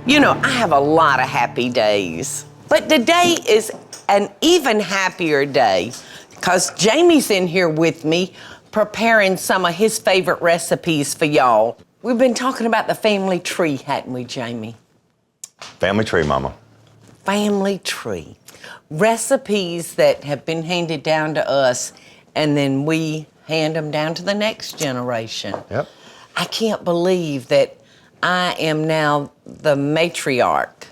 You know, I have a lot of happy days, but today is an even happier day because Jamie's in here with me preparing some of his favorite recipes for y'all. We've been talking about the family tree, hadn't we, Jamie? Family tree, Mama. Family tree. Recipes that have been handed down to us, and then we hand them down to the next generation. Yep. I can't believe that I am now the matriarch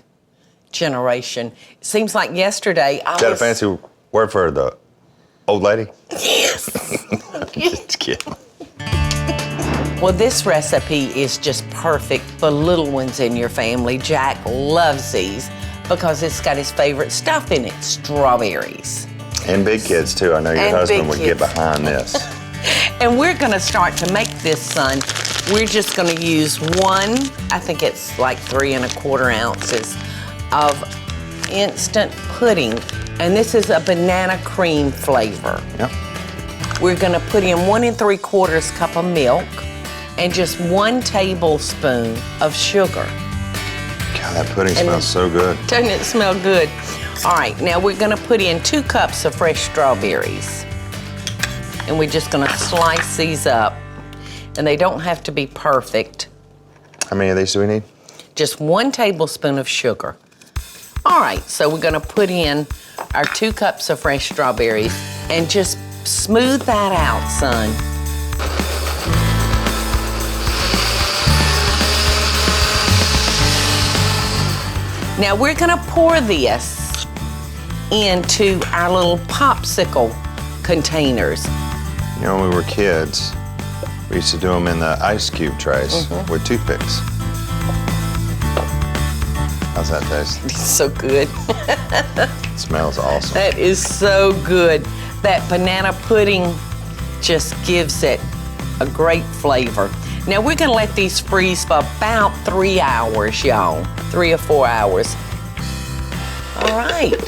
generation. It seems like yesterday I Is that a fancy word for the old lady? Yes. Just kidding. Well, this recipe is just perfect for little ones in your family. Jack loves these because it's got his favorite stuff in it, strawberries. And big kids, too. I know your husband would get behind this. And we're gonna start to make this, son. We're just gonna use one, I think it's like 3 1/4 ounces of instant pudding. And this is a banana cream flavor. Yep. We're gonna put in 1 3/4 cup of milk and just 1 tablespoon of sugar. God, that pudding smells so good. Doesn't it smell good? All right, now we're gonna put in 2 cups of fresh strawberries. And we're just gonna slice these up. And they don't have to be perfect. How many of these do we need? Just 1 tablespoon of sugar. All right, so we're gonna put in our 2 cups of fresh strawberries and just smooth that out, son. Now we're gonna pour this into our little popsicle containers. You know, when we were kids, we used to do them in the ice cube trays with toothpicks. How's that taste? It's so good. It smells awesome. That is so good. That banana pudding just gives it a great flavor. Now we're gonna let these freeze for about 3 hours, y'all. 3 or 4 hours. All right.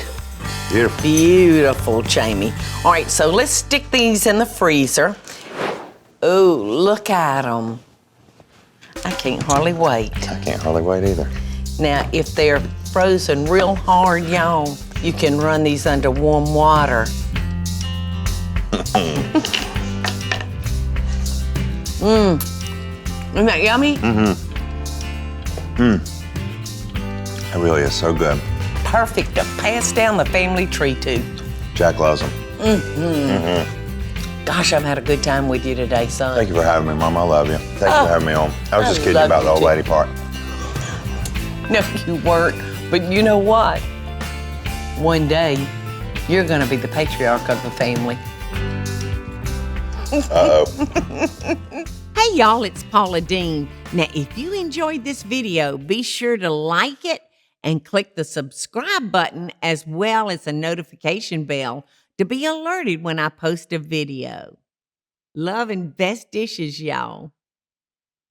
Beautiful. Beautiful, Jamie. All right, so let's stick these in the freezer. Oh, look at them. I can't hardly wait. I can't hardly wait either. Now, if they're frozen real hard, y'all, you can run these under warm water. Isn't that yummy? It really is so good. Perfect to pass down the family tree to. Jack loves them. Gosh, I've had a good time with you today, son. Thank you for having me, Mom. I love you. Thank you for having me on. I was just kidding love about the you old too. lady part. No, you weren't. But you know what? One day, you're gonna be the patriarch of the family. Uh-oh. Hey y'all, it's Paula Deen. Now, if you enjoyed this video, be sure to like it and click the subscribe button as well as the notification bell to be alerted when I post a video. Love and best dishes, y'all.